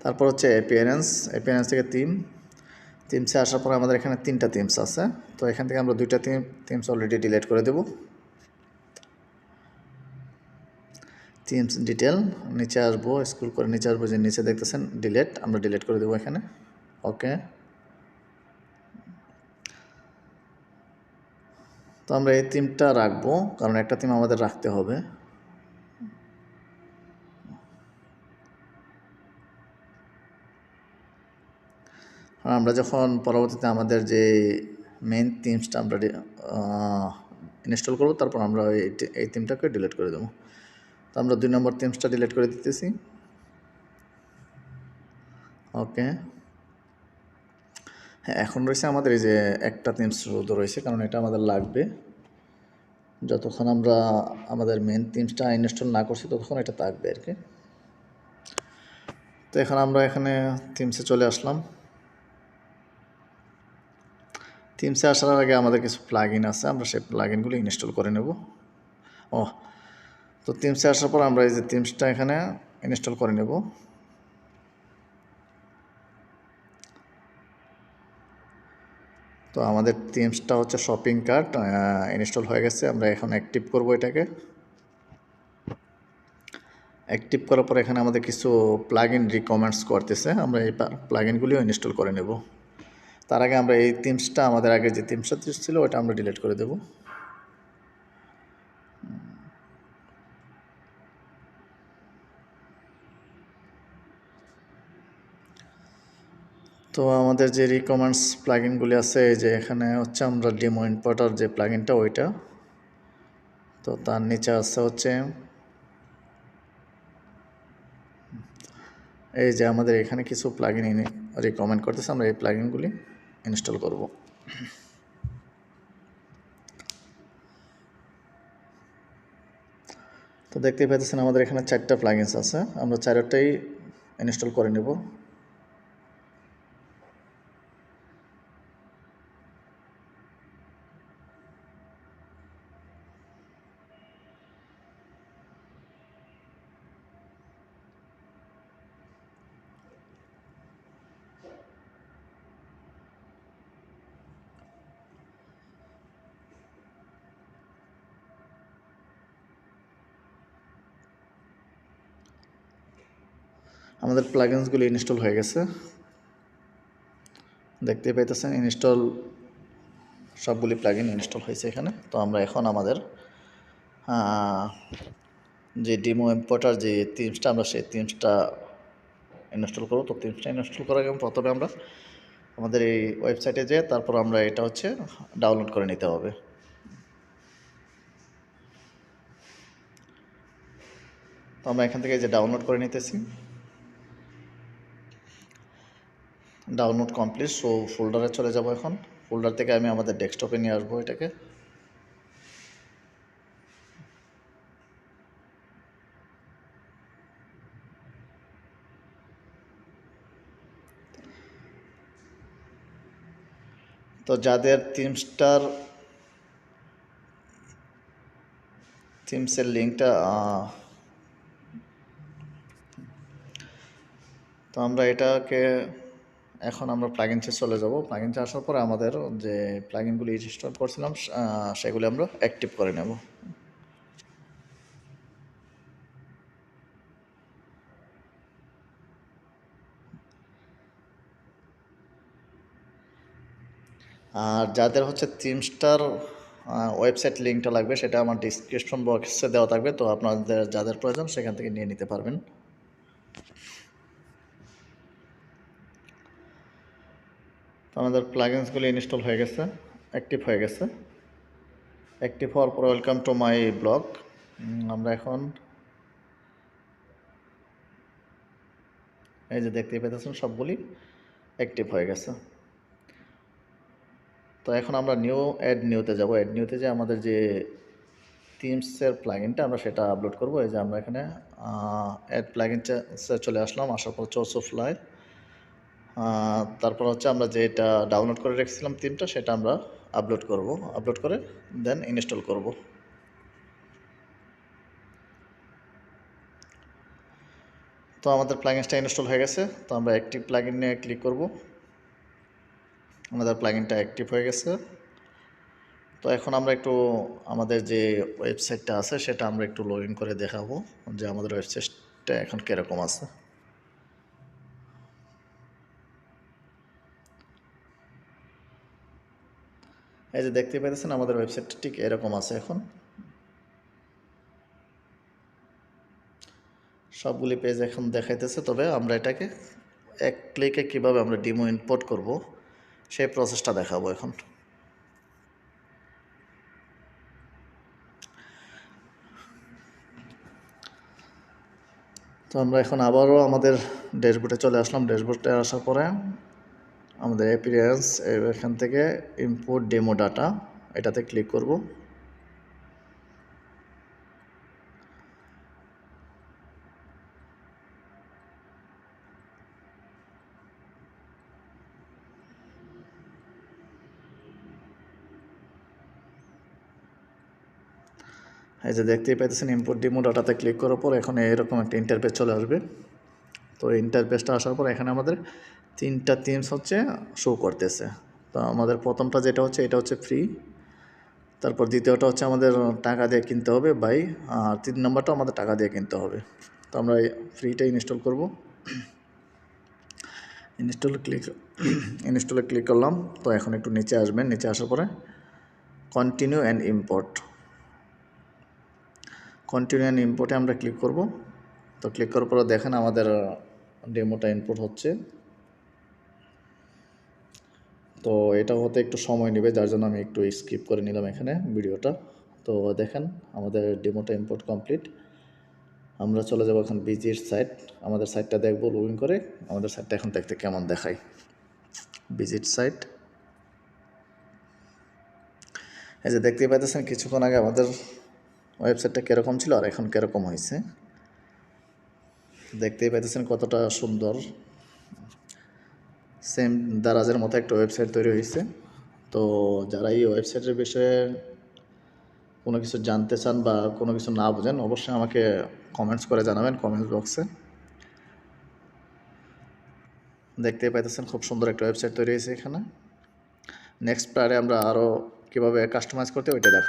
তারপর হচ্ছে অ্যাপিয়ারেন্স থেকে থিমসে আসার পর আমাদের এখানে 3টা থিমস আছে। তো এখান থেকে আমরা 2টা থিমস অলরেডি ডিলিট করে দেব। থিমস ডিটেল নিচে আসবো, স্ক্রল করে নিচে আসবো, যে নিচে দেখতেছেন ডিলিট, আমরা ডিলিট করে দেবো এখানে। ওকে, তো আমরা এই থিমটা রাখবো, কারণ একটা থিম আমাদের রাখতে হবে। আমরা যখন পরবর্তীতে আমাদের যে মেইন থিমসটা আমরা ইনস্টল করব, তারপর আমরা এই থিমটাকে ডিলিট করে দেবো। তো আমরা 2 নম্বর থিমসটা ডিলিট করে দিতেছি। ওকে, হ্যাঁ, এখন রয়েছে আমাদের এই যে একটা থিমস শুধু রয়েছে, কারণ এটা আমাদের লাগবে। যতক্ষণ আমরা আমাদের মেইন থিমসটা ইনস্টল না করছি ততক্ষণ এটা থাকবে আর কি। তো এখন আমরা এখানে থিমসে চলে আসলাম। থিমসে আসার আগে আমাদের কিছু প্লাগইন আছে, আমরা সেই প্লাগইনগুলো ইনস্টল করে নেব। তো থিমসে আসার পর আমরা এই যে থিমসটা এখানে ইনস্টল করে নেব। তো আমাদের থিমসটা হচ্ছে শপিং কার্ট ইনস্টল হয়ে গেছে। আমরা এখন অ্যাক্টিভ করব এটাকে। অ্যাক্টিভ করার পর এখানে আমাদের কিছু প্লাগইন রিকমেন্ডস করতেছে, আমরা এই প্লাগইনগুলিও ইনস্টল করে নেব। তার আগে আমরা এই থিমসটা, আমাদের আগে যে থিমসটা ছিল ওটা আমরা ডিলিট করে দেব। তো আমাদের যে রিকমেন্ডস প্লাগইনগুলি আছে, এই যে এখানে হচ্ছে আমরা ডেমো ইম্পোর্টার যে প্লাগইনটা ওইটা, তো তার নিচে আছে হচ্ছে এই যে আমাদের এখানে কিছু প্লাগইন রিকমেন্ড করতেছে, আমরা এই প্লাগইনগুলি ইনস্টল করব। তো দেখতেই পাচ্ছেন আমাদের এখানে 4টা প্লাগইনস আছে, আমরা 4টাই ইনস্টল করে নেব। আমাদের প্লাগইনসগুলি ইনস্টল হয়ে গেছে, দেখতেই পাইতেছেন ইনস্টল, সবগুলি প্লাগইন ইনস্টল হয়েছে এখানে। তো আমরা এখন আমাদের যে ডেমো ইম্পোর্টার যে থিমসটা, আমরা সেই থিমসটা ইনস্টল করব। তো থিমসটা ইনস্টল করার আগে প্রথমে আমরা আমাদের এই ওয়েবসাইটে যেয়ে তারপর আমরা এটা হচ্ছে ডাউনলোড করে নিতে হবে। তো আমরা এখান থেকে যে ডাউনলোড করে নিতেছি, ডাউনলোড কমপ্লিট। সো ফোল্ডারে চলে যাব। এখন ফোল্ডার থেকে আমি আমাদের ডেস্কটপে নিয়ে আসবো এটাকে। তো যাদের থিমসের লিঙ্কটা, তো আমরা এটাকে এখন আমরা প্লাগইনসে চলে যাব। প্লাগইনসে আসার পরে আমাদের যে প্লাগইনগুলি ইনস্টল করছিলাম সেগুলি আমরা অ্যাক্টিভ করে নেব। আর যাদের হচ্ছে থিমসটার ওয়েবসাইট লিঙ্কটা লাগবে, সেটা আমার ডিসক্রিপশন বক্সে দেওয়া থাকবে। তো আপনাদের যাদের প্রয়োজন সেখান থেকে নিয়ে নিতে পারবেন। তো আমাদের প্লাগইনসগুলি ইনস্টল হয়ে গেছে, অ্যাক্টিভ হয়ে গেছে। অ্যাক্টিভ হওয়ার পর ওয়েলকাম টু মাই ব্লগ। আমরা এখন এই যে দেখতেই পেতেছেন সবগুলি অ্যাক্টিভ হয়ে গেছে। তো এখন আমরা নিউতে যাব। অ্যাড নিউতে যে আমাদের যে থিমসের প্লাগইনটা আমরা সেটা আপলোড করব। এই যে আমরা এখানে অ্যাড প্লাগইনটা চলে আসলাম। আসার পর সোর্স অফ লাইভ, তারপর হচ্ছে আমরা যেটা ডাউনলোড করে রেখেছিলাম থিমটা, সেটা আমরা আপলোড করব। আপলোড করে দেন ইনস্টল করব। তো আমাদের প্লাগইনটা ইনস্টল হয়ে গেছে। তো আমরা অ্যাক্টিভ প্লাগইন নিয়ে ক্লিক করব। আমাদের প্লাগইনটা অ্যাক্টিভ হয়ে গেছে। তো এখন আমরা একটু আমাদের যে ওয়েবসাইটটা আছে সেটা আমরা একটু লগ ইন করে দেখাবো যে আমাদের ওয়েবসাইটটা এখন কীরকম আছে। এই যে দেখতে পাচ্ছেন আমাদের ওয়েবসাইটটা ঠিক এরকম আছে। এখন সবগুলি পেজ এখন দেখাইতেছে, তবে আমরা এটাকে এক ক্লিকে কীভাবে আমরা ডিমো ইম্পোর্ট করব সেই প্রসেসটা দেখাবো এখন। তো আমরা এখন আবারও আমাদের ড্যাশবোর্ডে চলে আসলাম। ড্যাশবোর্ডে আসার পরে আমাদের অ্যাপিয়ারেন্স এখান থেকে ইম্পোর্ট ডেমো ডাটা এটাতে ক্লিক করব। এই যে দেখতেই পাইতেছেন ইম্পোর্ট ডেমো ডাটাতে ক্লিক করার পর এখন এরকম একটা ইন্টারফেস চলে আসবে। তো ইন্টারফেসটা আসার পর এখানে আমাদের 3টা থিমস হচ্ছে শো করতেছে। তো আমাদের প্রথমটা যেটা হচ্ছে এটা হচ্ছে ফ্রি, তারপর দ্বিতীয়টা হচ্ছে আমাদের টাকা দিয়ে কিনতে হবে বাই, আর 3 নম্বরটা আমাদের টাকা দিয়ে কিনতে হবে। তো আমরা ফ্রিটা ইনস্টল করব। ইনস্টলে ক্লিক করলাম। তো এখন একটু নিচে আসবেন, নিচে আসার পরে কন্টিনিউ অ্যান্ড ইম্পোর্টে আমরা ক্লিক করব। তো ক্লিক করার পরে দেখেন আমাদের ডেমোটা ইম্পোর্ট হচ্ছে। তো এটা হতে একটু সময় নেবে, যার জন্য আমি একটু স্কিপ করে নিলাম এখানে ভিডিওটা। তো দেখেন আমাদের ডেমোটা ইম্পোর্ট কমপ্লিট। আমরা চলে যাব এখন ভিজিট সাইট, আমাদের সাইটটা দেখব লগ ইন করে আমাদের সাইটটা এখন দেখতে কেমন দেখায়। ভিজিট সাইট, এই যে দেখতেই পাইতেছেন কিছুক্ষণ আগে আমাদের ওয়েবসাইটটা কীরকম ছিল আর এখন কীরকম হয়েছে। দেখতেই পাইতেছেন কতটা সুন্দর, সেম দারাজের মতো একটা ওয়েবসাইট তৈরি হয়েছে। তো যারা এই ওয়েবসাইটের বিষয়ে কোনো কিছু জানতে চান বা কোনো কিছু না বোঝেন অবশ্যই আমাকে কমেন্টস করে জানাবেন কমেন্টস বক্সে। দেখতেই পাইতেছেন খুব সুন্দর একটা ওয়েবসাইট তৈরি হয়েছে এখানে। নেক্সট পারে আমরা আরও কীভাবে কাস্টমাইজ করতে ওইটা দেখ।